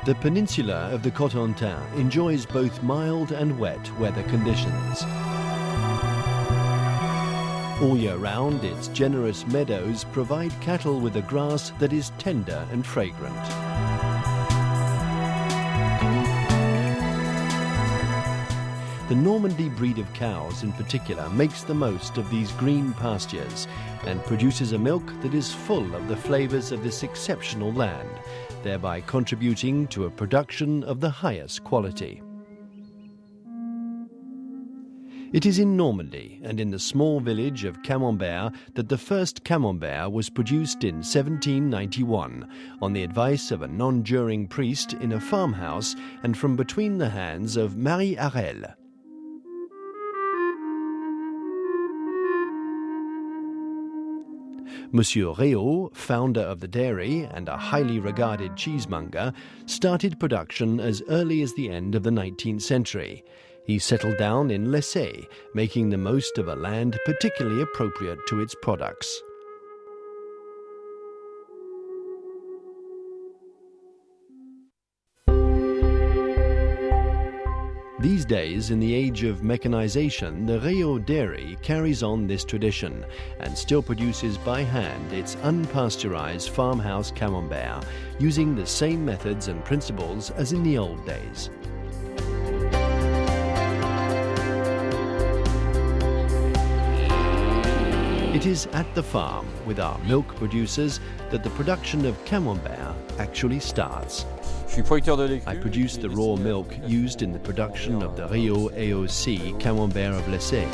The peninsula of the Cotentin enjoys both mild and wet weather conditions. All year round, its generous meadows provide cattle with a grass that is tender and fragrant. The Normandie breed of cows in particular makes the most of these green pastures and produces a milk that is full of the flavours of this exceptional land, thereby contributing to a production of the highest quality. It is in Normandy and in the small village of Camembert that the first Camembert was produced in 1791 on the advice of a non-juring priest in a farmhouse and from between the hands of Marie Harel. Monsieur Réo, founder of the dairy and a highly regarded cheesemonger, started production as early as the end of the 19th century. He settled down in Lessay, making the most of a land particularly appropriate to its products. These days, in the age of mechanization, the Réo dairy carries on this tradition and still produces by hand its unpasteurized farmhouse Camembert, using the same methods and principles as in the old days. It is at the farm, with our milk producers, that the production of Camembert actually starts. I produce the raw milk used in the production of the Réo AOC Camembert of Lessay.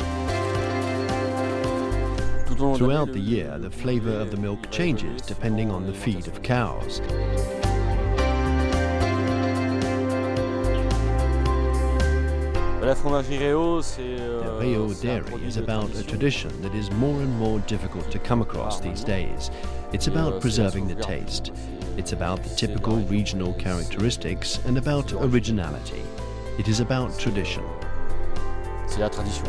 Throughout the year, the flavour of the milk changes depending on the feed of cows. The Réo dairy is about a tradition that is more and more difficult to come across these days. It's about preserving the taste. It's about the typical regional characteristics and about originality. It is about tradition. C'est la tradition.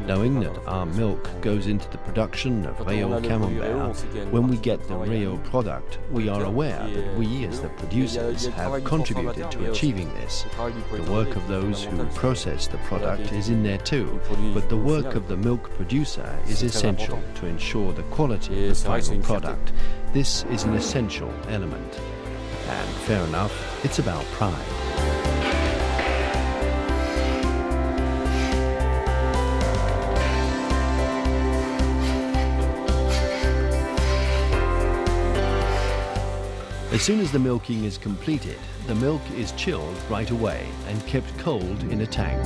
Knowing that our milk goes into the production of Réo Camembert, when we get the Réo product, we are aware that we, as the producers, have contributed to achieving this. The work of those who process the product is in there too, but the work of the milk producer is essential to ensure the quality of the final product. This is an essential element. And fair enough, it's about pride. As soon as the milking is completed, the milk is chilled right away and kept cold in a tank.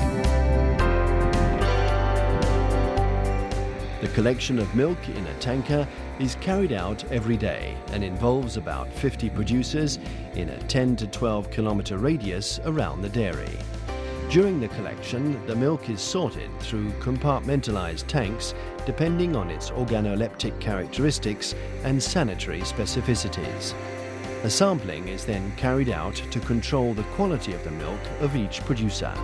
The collection of milk in a tanker is carried out every day and involves about 50 producers in a 10 to 12 kilometer radius around the dairy. During the collection, the milk is sorted through compartmentalized tanks depending on its organoleptic characteristics and sanitary specificities. A sampling is then carried out to control the quality of the milk of each producer.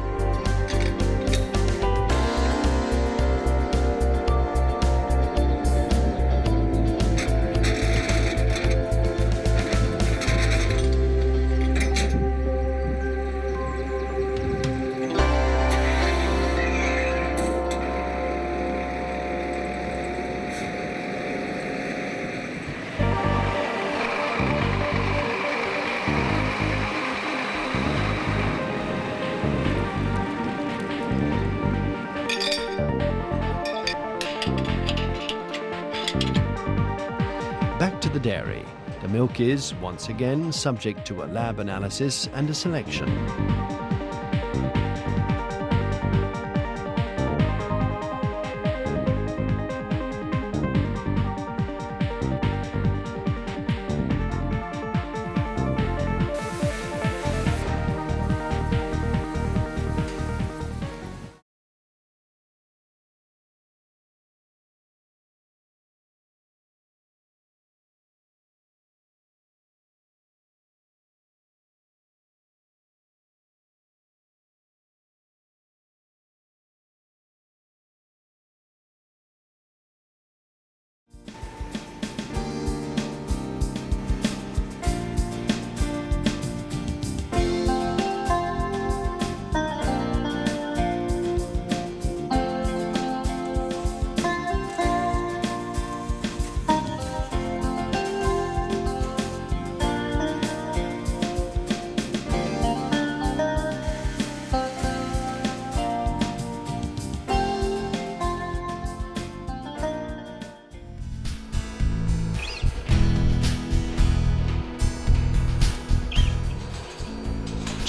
Back to the dairy. The milk is, once again, subject to a lab analysis and a selection.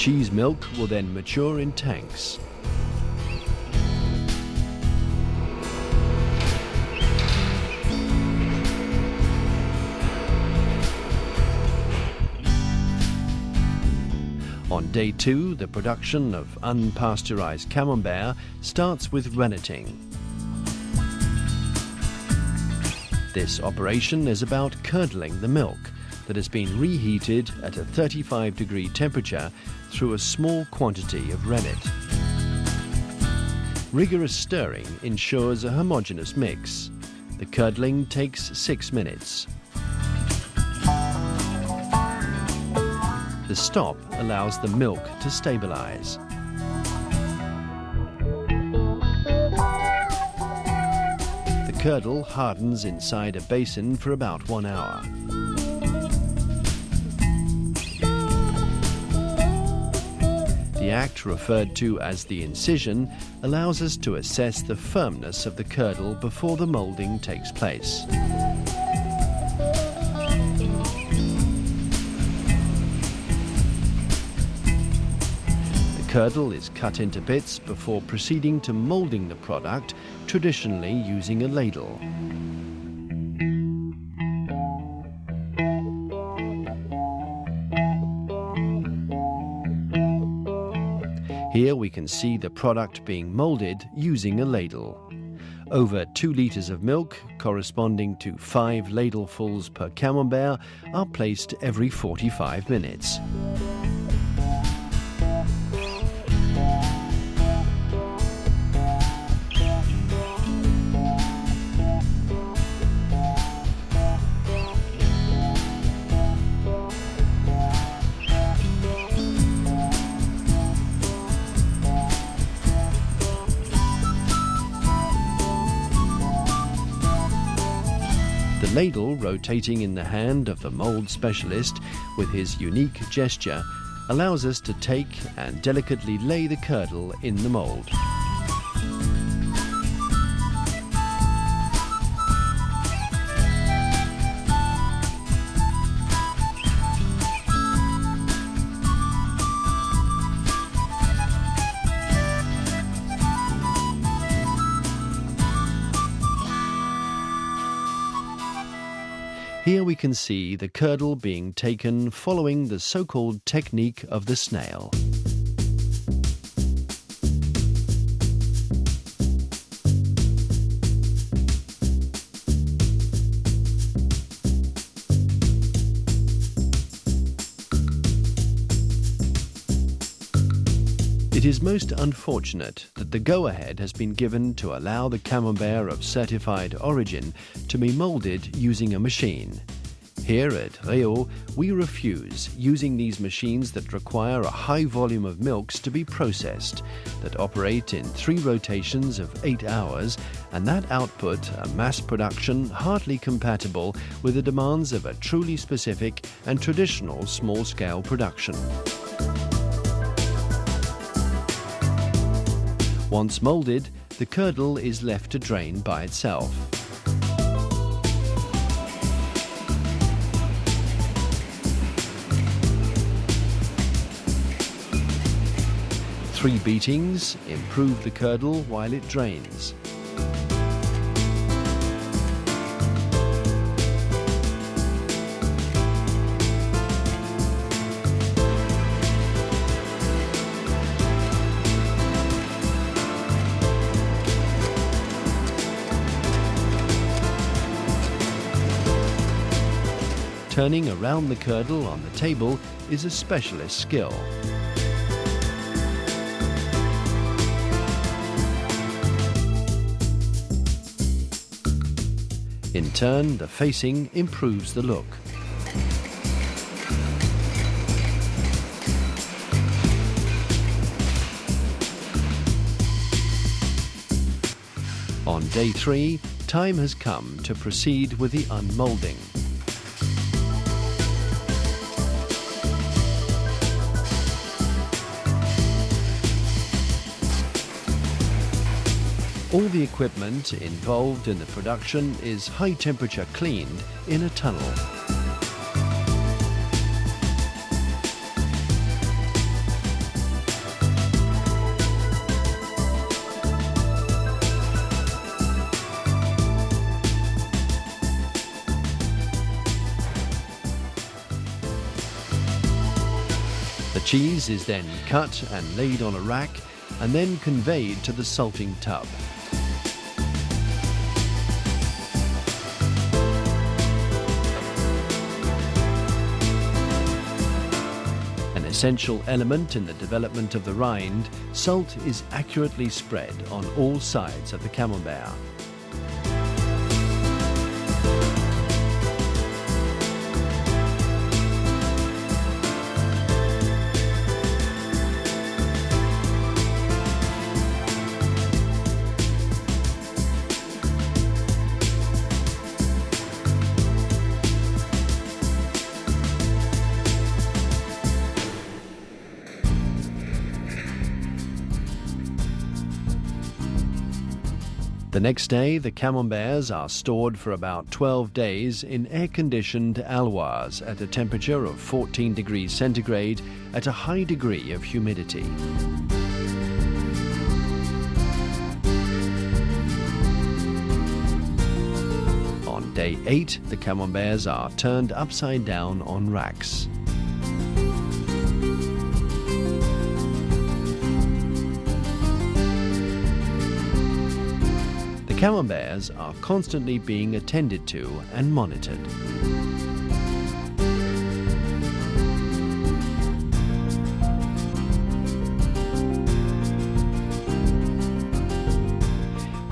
cheese milk will then mature in tanks. On day 2, the production of unpasteurized Camembert starts with renneting. This operation is about curdling the milk that has been reheated at a 35-degree temperature through a small quantity of rennet. Rigorous stirring ensures a homogeneous mix. The curdling takes 6 minutes. The stop allows the milk to stabilize. The curdle hardens inside a basin for about 1 hour. The act referred to as the incision allows us to assess the firmness of the curdle before the moulding takes place. The curdle is cut into bits before proceeding to moulding the product, traditionally using a ladle. Here we can see the product being moulded using a ladle. Over 2 litres of milk, corresponding to 5 ladlefuls per Camembert, are placed every 45 minutes. The ladle rotating in the hand of the mould specialist with his unique gesture allows us to take and delicately lay the curdle in the mould. Here we can see the curdle being taken following the so-called technique of the snail. It is most unfortunate that the go-ahead has been given to allow the Camembert of certified origin to be moulded using a machine. Here at Réo, we refuse using these machines that require a high volume of milks to be processed, that operate in 3 rotations of 8 hours, and that output a mass production hardly compatible with the demands of a truly specific and traditional small-scale production. Once moulded, the curdle is left to drain by itself. Three beatings improve the curdle while it drains. Turning around the curdle on the table is a specialist skill. In turn, the facing improves the look. On day 3, time has come to proceed with the unmolding. All the equipment involved in the production is high temperature cleaned in a tunnel. cheese is then cut and laid on a rack and then conveyed to the salting tub. An essential element in the development of the rind, salt is accurately spread on all sides of the Camembert. The next day, the camemberts are stored for about 12 days in air-conditioned alloys at a temperature of 14 degrees centigrade at a high degree of humidity. On day 8, the camemberts are turned upside down on racks. Camemberts are constantly being attended to and monitored.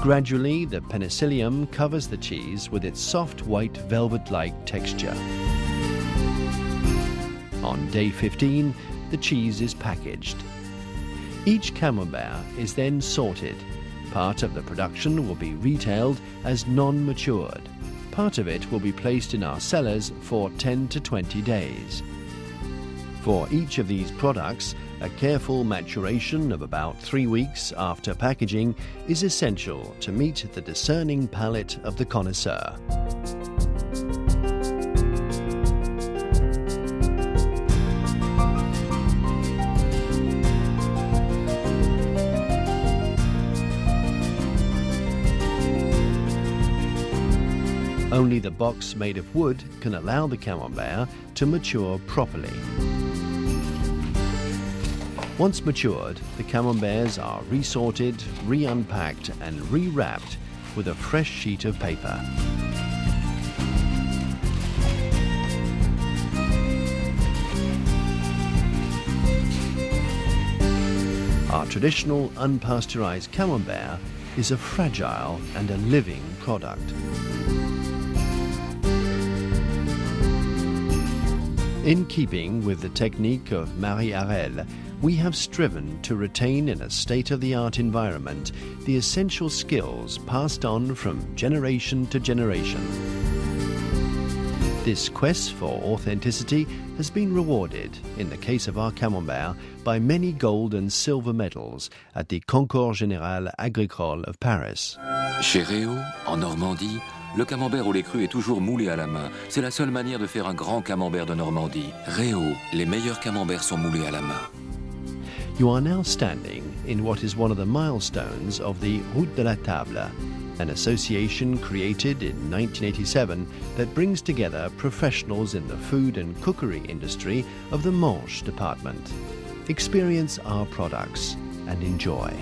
Gradually, the penicillium covers the cheese with its soft white velvet-like texture. On day 15, the cheese is packaged. Each camembert is then sorted. Part of the production will be retailed as non-matured. Part of it will be placed in our cellars for 10 to 20 days. For each of these products, a careful maturation of about 3 weeks after packaging is essential to meet the discerning palate of the connoisseur. Only the box made of wood can allow the camembert to mature properly. Once matured, the camemberts are resorted, re-unpacked and re-wrapped with a fresh sheet of paper. Our traditional unpasteurized camembert is a fragile and a living product. In keeping with the technique of Marie Harel, we have striven to retain in a state-of-the-art environment the essential skills passed on from generation to generation. This quest for authenticity has been rewarded, in the case of our camembert, by many gold and silver medals at the Concours Général Agricole of Paris. Chez Réo, en Normandie, le camembert au lait cru est toujours moulé à la main. C'est la seule manière de faire un grand camembert de Normandie. Réo, les meilleurs camemberts sont moulés à la main. You are now standing in what is one of the milestones of the Route de la Table, an association created in 1987 that brings together professionals in the food and cookery industry of the Manche department. Experience our products and enjoy.